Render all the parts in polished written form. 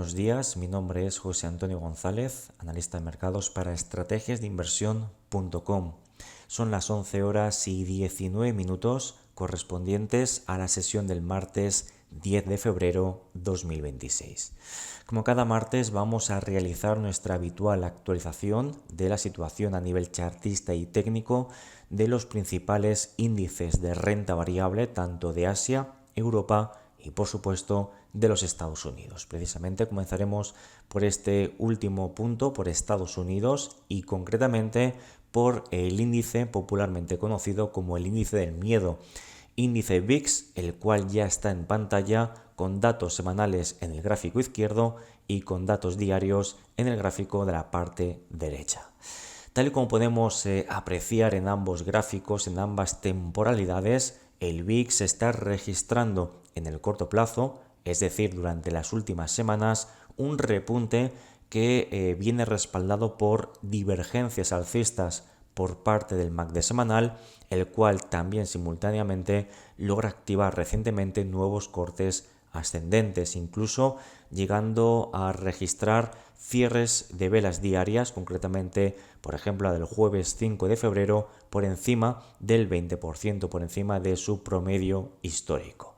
buenos días. Mi nombre es José Antonio González, analista de mercados para estrategiasdeinversión.com. Son las 11 horas y 19 minutos correspondientes a la sesión del martes 10 de febrero 2026. Como cada martes vamos a realizar nuestra habitual actualización de la situación a nivel chartista y técnico de los principales índices de renta variable tanto de Asia, Europa y por supuesto de los Estados Unidos. Precisamente comenzaremos por este último punto, por Estados Unidos y concretamente por el índice popularmente conocido como el índice del miedo, índice VIX, el cual ya está en pantalla con datos semanales en el gráfico izquierdo y con datos diarios en el gráfico de la parte derecha. Tal y como podemos apreciar en ambos gráficos, en ambas temporalidades, el VIX está registrando en el corto plazo, es decir, durante las últimas semanas, un repunte que viene respaldado por divergencias alcistas por parte del MACD semanal, el cual también simultáneamente logra activar recientemente nuevos cortes ascendentes, incluso llegando a registrar cierres de velas diarias, concretamente, por ejemplo, la del jueves 5 de febrero, por encima del 20%, por encima de su promedio histórico.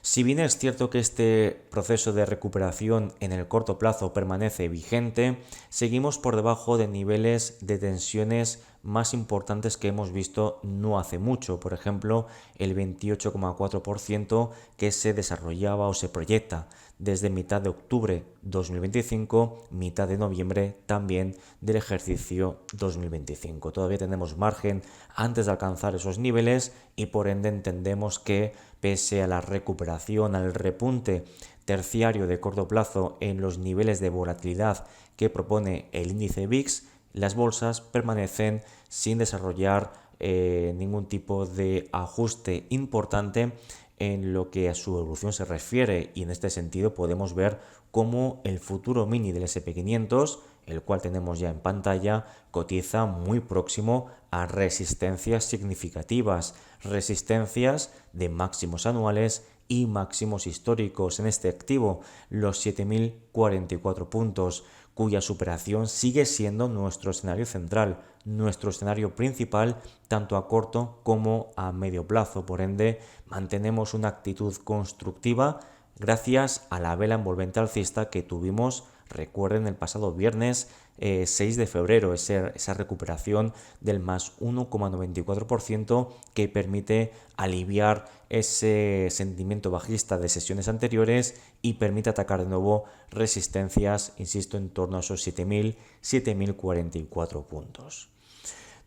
Si bien es cierto que este proceso de recuperación en el corto plazo permanece vigente, seguimos por debajo de niveles de tensiones más importantes que hemos visto no hace mucho, por ejemplo el 28,4% que se desarrollaba o se proyecta desde mitad de octubre 2025, mitad de noviembre también del ejercicio 2025. Todavía tenemos margen antes de alcanzar esos niveles y por ende entendemos que pese a la recuperación, al repunte terciario de corto plazo en los niveles de volatilidad que propone el índice VIX, las bolsas permanecen sin desarrollar ningún tipo de ajuste importante en lo que a su evolución se refiere, y en este sentido podemos ver cómo el futuro mini del SP500, el cual tenemos ya en pantalla, cotiza muy próximo a resistencias significativas, resistencias de máximos anuales y máximos históricos en este activo, los 7.044 puntos, cuya superación sigue siendo nuestro escenario central, nuestro escenario principal, tanto a corto como a medio plazo. Por ende, mantenemos una actitud constructiva gracias a la vela envolvente alcista que tuvimos, recuerden, el pasado viernes 6 de febrero, esa recuperación del más 1,94% que permite aliviar ese sentimiento bajista de sesiones anteriores y permite atacar de nuevo resistencias, insisto, en torno a esos 7.044 puntos.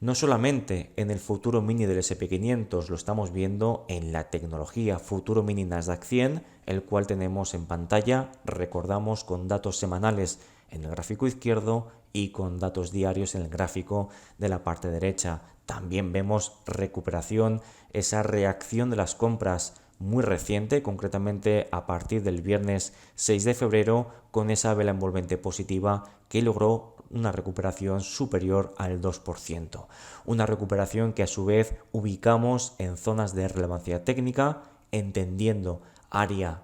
No solamente en el futuro mini del SP500 lo estamos viendo en la tecnología futuro mini Nasdaq 100, el cual tenemos en pantalla, recordamos, con datos semanales en el gráfico izquierdo y con datos diarios en el gráfico de la parte derecha. También vemos recuperación, esa reacción de las compras muy reciente, concretamente a partir del viernes 6 de febrero, con esa vela envolvente positiva que logró una recuperación superior al 2%. Una recuperación que a su vez ubicamos en zonas de relevancia técnica, entendiendo área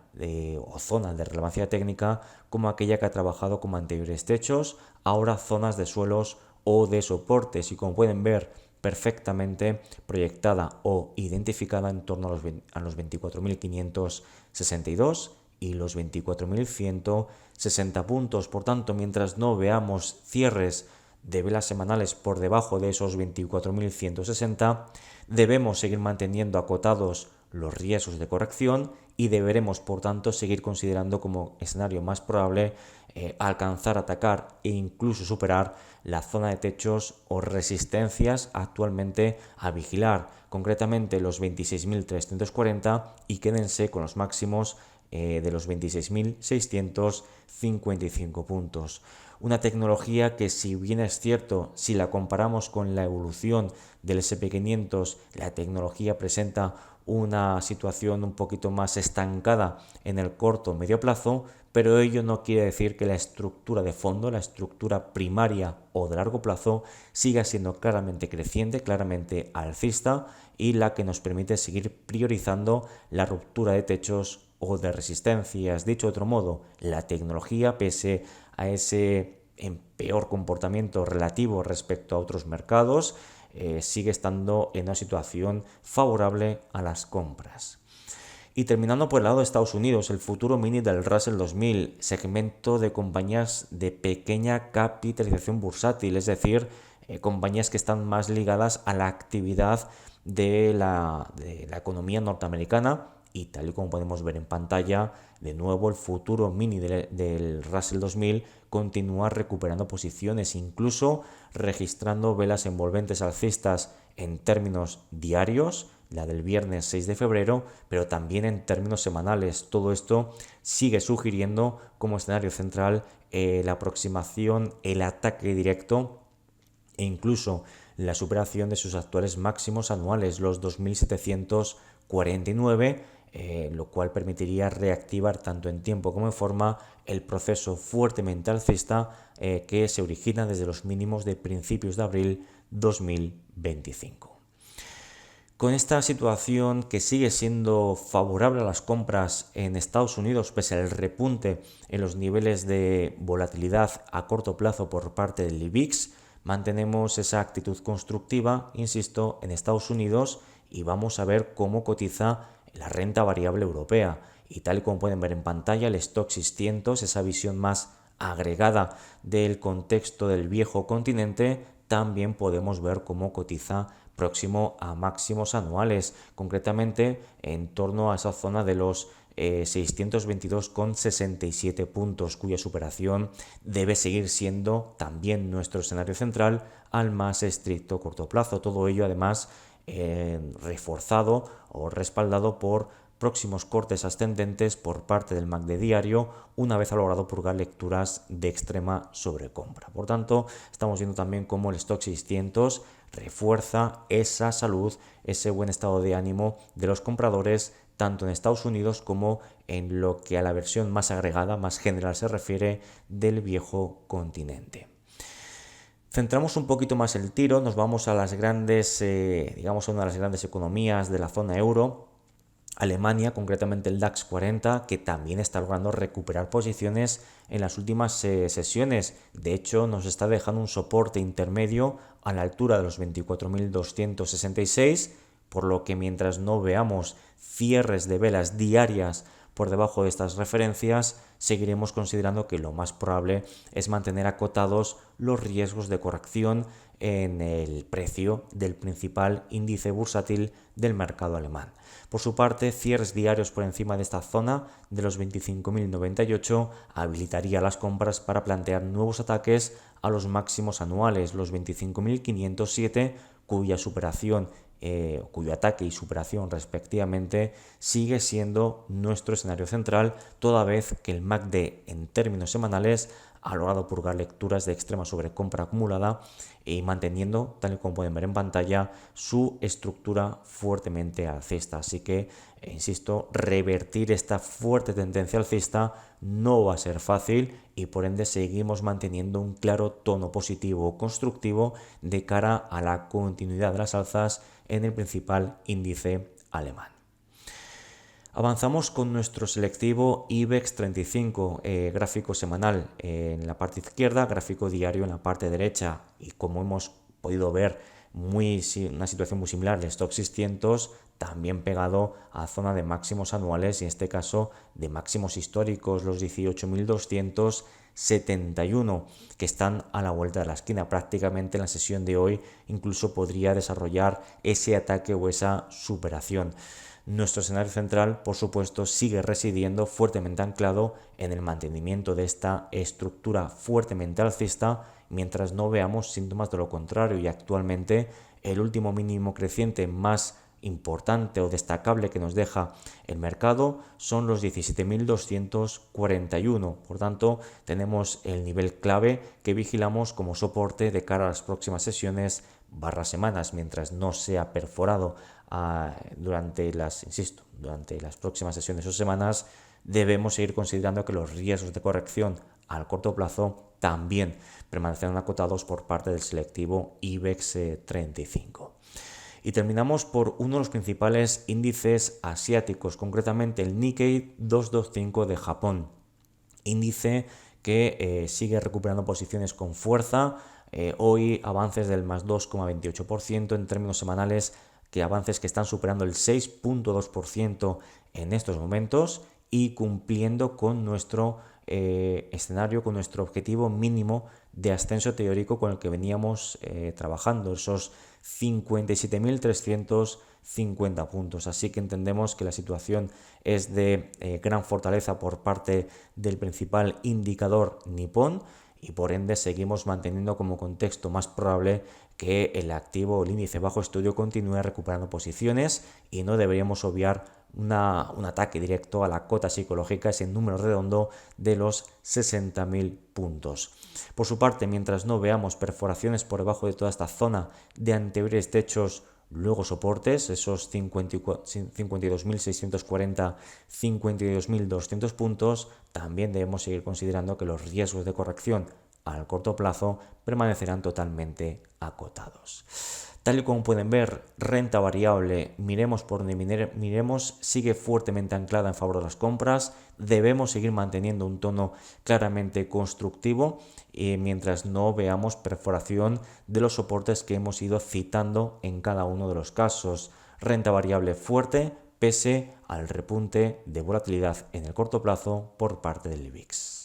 o zona de relevancia técnica como aquella que ha trabajado como anteriores techos, ahora zonas de suelos o de soportes, y como pueden ver, perfectamente proyectada o identificada en torno a los 24.562 y los 24.160 puntos. Por tanto, mientras no veamos cierres de velas semanales por debajo de esos 24.160, debemos seguir manteniendo acotados los riesgos de corrección y deberemos, por tanto, seguir considerando como escenario más probable alcanzar, atacar e incluso superar la zona de techos o resistencias actualmente a vigilar, concretamente los 26.340, y quédense con los máximos de los 26.655 puntos. Una tecnología que, si bien es cierto, si la comparamos con la evolución del SP500, la tecnología presenta una situación un poquito más estancada en el corto o medio plazo, pero ello no quiere decir que la estructura de fondo, la estructura primaria o de largo plazo, siga siendo claramente creciente, claramente alcista, y la que nos permite seguir priorizando la ruptura de techos o de resistencias. Dicho de otro modo, la tecnología, pese a ese peor comportamiento relativo respecto a otros mercados, sigue estando en una situación favorable a las compras. Y terminando por el lado de Estados Unidos, el futuro mini del Russell 2000, segmento de compañías de pequeña capitalización bursátil, es decir, compañías que están más ligadas a la actividad de la economía norteamericana. Y tal y como podemos ver en pantalla, de nuevo el futuro mini del Russell 2000 continúa recuperando posiciones, incluso registrando velas envolventes alcistas en términos diarios, la del viernes 6 de febrero, pero también en términos semanales. Todo esto sigue sugiriendo como escenario central la aproximación, el ataque directo e incluso la superación de sus actuales máximos anuales, los 2.749, lo cual permitiría reactivar tanto en tiempo como en forma el proceso fuertemente alcista que se origina desde los mínimos de principios de abril 2025. Con esta situación que sigue siendo favorable a las compras en Estados Unidos, pese al repunte en los niveles de volatilidad a corto plazo por parte del IBEX, mantenemos esa actitud constructiva, insisto, en Estados Unidos, y vamos a ver cómo cotiza la renta variable europea. Y tal y como pueden ver en pantalla, el Stoxx 600, esa visión más agregada del contexto del viejo continente, también podemos ver cómo cotiza próximo a máximos anuales, concretamente en torno a esa zona de los 622,67 puntos, cuya superación debe seguir siendo también nuestro escenario central al más estricto corto plazo. Todo ello además reforzado o respaldado por próximos cortes ascendentes por parte del MACD diario, una vez ha logrado purgar lecturas de extrema sobrecompra. Por tanto, estamos viendo también cómo el Stoxx 600 refuerza esa salud, ese buen estado de ánimo de los compradores, tanto en Estados Unidos como en lo que a la versión más agregada, más general se refiere del viejo continente. Centramos un poquito más el tiro, nos vamos a las grandes, digamos, a una de las grandes economías de la zona euro, Alemania, concretamente el DAX 40, que también está logrando recuperar posiciones en las últimas sesiones. De hecho, nos está dejando un soporte intermedio a la altura de los 24.266, por lo que mientras no veamos cierres de velas diarias por debajo de estas referencias, seguiremos considerando que lo más probable es mantener acotados los riesgos de corrección en el precio del principal índice bursátil del mercado alemán. Por su parte, cierres diarios por encima de esta zona de los 25.098 habilitaría las compras para plantear nuevos ataques a los máximos anuales, los 25.507, cuyo ataque y superación respectivamente sigue siendo nuestro escenario central, toda vez que el MACD en términos semanales ha logrado purgar lecturas de extrema sobrecompra acumulada y manteniendo, tal y como pueden ver en pantalla, su estructura fuertemente alcista. Así que, insisto, revertir esta fuerte tendencia alcista no va a ser fácil y por ende seguimos manteniendo un claro tono positivo constructivo de cara a la continuidad de las alzas en el principal índice alemán. Avanzamos con nuestro selectivo IBEX 35, gráfico semanal en la parte izquierda, gráfico diario en la parte derecha, y como hemos podido ver, una situación muy similar del Stoxx 600, también pegado a zona de máximos anuales y en este caso de máximos históricos, los 18.271, que están a la vuelta de la esquina. Prácticamente en la sesión de hoy incluso podría desarrollar ese ataque o esa superación. Nuestro escenario central, por supuesto, sigue residiendo fuertemente anclado en el mantenimiento de esta estructura fuertemente alcista, mientras no veamos síntomas de lo contrario, y actualmente el último mínimo creciente más importante o destacable que nos deja el mercado son los 17.241. Por tanto, tenemos el nivel clave que vigilamos como soporte de cara a las próximas sesiones /semanas, mientras no sea perforado durante las próximas sesiones o semanas. Debemos seguir considerando que los riesgos de corrección al corto plazo también permanecerán acotados por parte del selectivo IBEX 35. Y terminamos por uno de los principales índices asiáticos, concretamente el Nikkei 225 de Japón. Índice que sigue recuperando posiciones con fuerza. Hoy avances del más 2,28% en términos semanales, que avances que están superando el 6,2% en estos momentos y cumpliendo con nuestro escenario, con nuestro objetivo mínimo de ascenso teórico con el que veníamos trabajando, esos 57.350 puntos. Así que entendemos que la situación es de gran fortaleza por parte del principal indicador nipón y por ende seguimos manteniendo como contexto más probable que el activo o el índice bajo estudio continúe recuperando posiciones y no deberíamos obviar un ataque directo a la cota psicológica, ese número redondo de los 60.000 puntos. Por su parte, mientras no veamos perforaciones por debajo de toda esta zona de anteriores techos, luego soportes, esos 52.640, 52.200 puntos, también debemos seguir considerando que los riesgos de corrección al corto plazo permanecerán totalmente acotados. Tal y como pueden ver, renta variable, miremos por donde miremos, sigue fuertemente anclada en favor de las compras. Debemos seguir manteniendo un tono claramente constructivo mientras no veamos perforación de los soportes que hemos ido citando en cada uno de los casos. Renta variable fuerte pese al repunte de volatilidad en el corto plazo por parte del IBEX.